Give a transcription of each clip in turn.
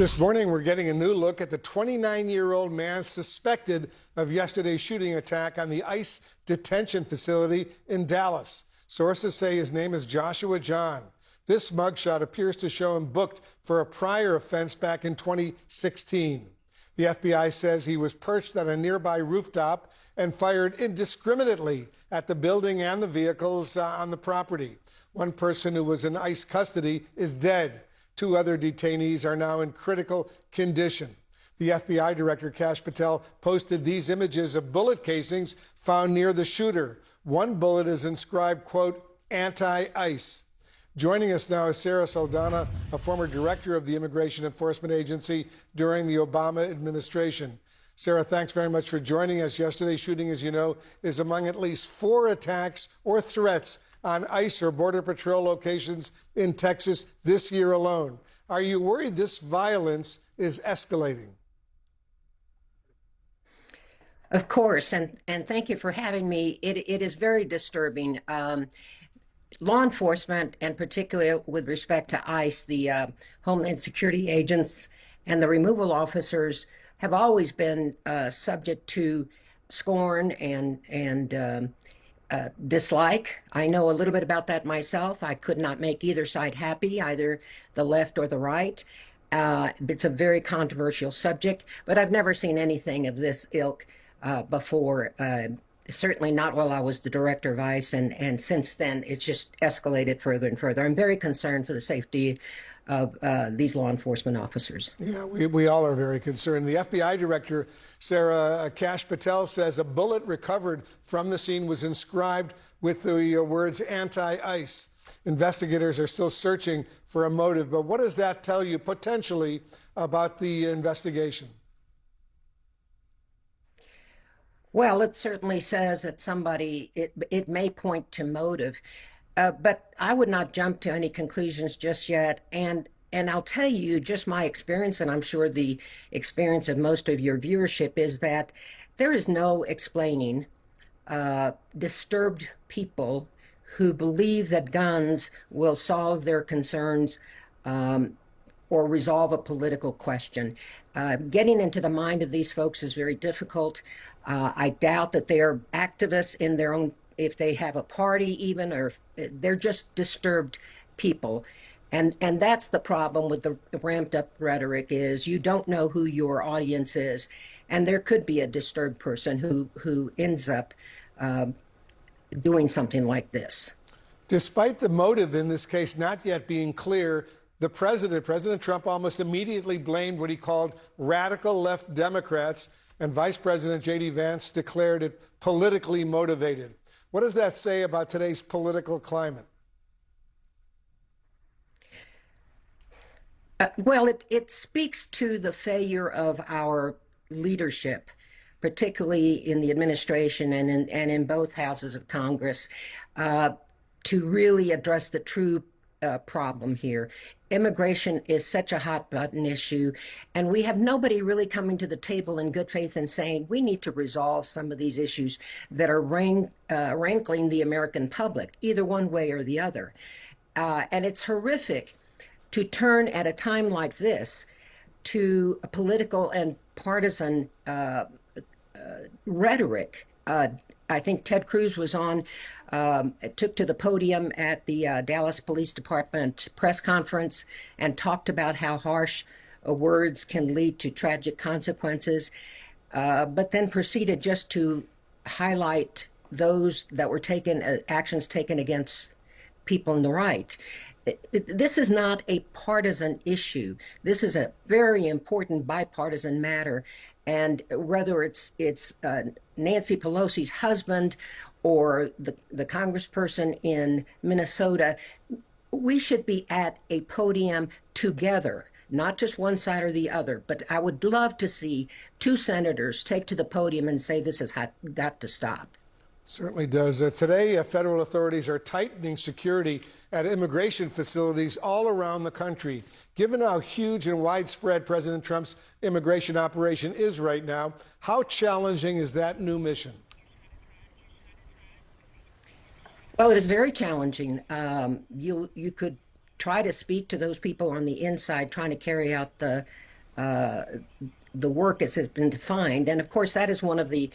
This morning, we're getting a new look at the 29-year-old man suspected of yesterday's shooting attack on the ICE detention facility in Dallas. Sources say his name is Joshua John. This mugshot appears to show him booked for a prior offense back in 2016. The FBI says he was perched on a nearby rooftop and fired indiscriminately at the building and the vehicles on the property. One person who was in ICE custody is dead. Two other detainees are now in critical condition. The FBI director, Kash Patel, posted these images of bullet casings found near the shooter. One bullet is inscribed, quote, anti-ICE. Joining us now is Sarah Saldana, a former director of the Immigration Enforcement Agency during the Obama administration. Sarah, thanks very much for joining us. Yesterday's shooting, as you know, is among at least 4 attacks or threats on ICE or Border Patrol locations in Texas this year alone. Are you worried this violence is escalating? Of course, and thank you for having me. It is very disturbing. Law enforcement, and particularly with respect to ICE, the Homeland Security agents and the removal officers have always been subject to scorn and dislike. I know a little bit about that myself. I could not make either side happy, either the left or the right. It's a very controversial subject, but I've never seen anything of this ilk before. Certainly not while I was the director of ICE, and since then it's just escalated further and further. I'm very concerned for the safety of these law enforcement officers. Yeah, we all are very concerned. The FBI director, Sarah, Kash Patel, says a bullet recovered from the scene was inscribed with the words anti-ICE. Investigators are still searching for a motive, but what does that tell you potentially about the investigation? Well, it certainly says that it may point to motive, but I would not jump to any conclusions just yet. And I'll tell you, just my experience, and I'm sure the experience of most of your viewership, is that there is no explaining disturbed people who believe that guns will solve their concerns or resolve a political question. Getting into the mind of these folks is very difficult. I doubt that they are activists in their own, if they have a party even, or they're just disturbed people. And that's the problem with the ramped up rhetoric, is you don't know who your audience is. And there could be a disturbed person who ends up doing something like this. Despite the motive in this case not yet being clear, President Trump, almost immediately blamed what he called radical left Democrats, and Vice President J.D. Vance declared it politically motivated. What does that say about today's political climate? Well, it speaks to the failure of our leadership, particularly in the administration and in both houses of Congress, to really address the true problem here. Immigration is such a hot button issue, and we have nobody really coming to the table in good faith and saying we need to resolve some of these issues that are rankling the American public, either one way or the other. And it's horrific to turn at a time like this to a political and partisan rhetoric. I think Ted Cruz was took to the podium at the Dallas Police Department press conference and talked about how harsh words can lead to tragic consequences, but then proceeded just to highlight those that were actions taken against people on the right. This is not a partisan issue. This is a very important bipartisan matter. And whether it's Nancy Pelosi's husband or the congressperson in Minnesota, we should be at a podium together, not just one side or the other. But I would love to see 2 senators take to the podium and say this has got to stop. Certainly does. Today, federal authorities are tightening security at immigration facilities all around the country. Given how huge and widespread President Trump's immigration operation is right now, how challenging is that new mission? Well, it is very challenging. You could try to speak to those people on the inside trying to carry out the the work as has been defined. And of course, that is one of the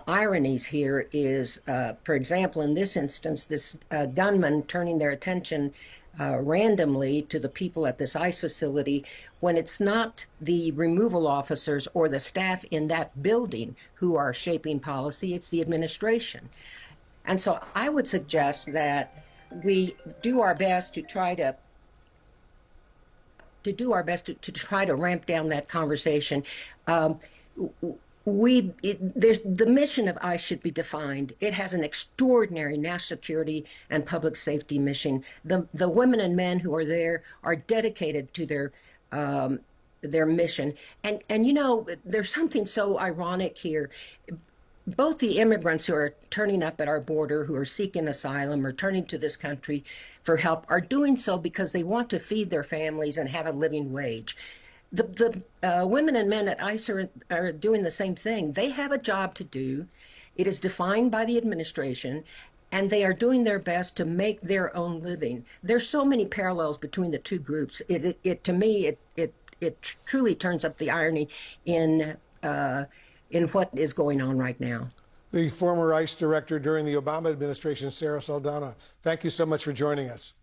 ironies here is, for example, in this instance, this gunman turning their attention randomly to the people at this ICE facility when it's not the removal officers or the staff in that building who are shaping policy, it's the administration. And so I would suggest that we do our best to try to try to ramp down that conversation. The mission of ICE should be defined. It has an extraordinary national security and public safety mission. The women and men who are there are dedicated to their mission. And you know, there's something so ironic here. Both the immigrants who are turning up at our border, who are seeking asylum or turning to this country for help, are doing so because they want to feed their families and have a living wage. The women and men at ICE are doing the same thing. They have a job to do. It is defined by the administration, and they are doing their best to make their own living. There's so many parallels between the two groups. To me, it truly turns up the irony in what is going on right now. The former ICE director during the Obama administration, Sarah Saldana. Thank you so much for joining us.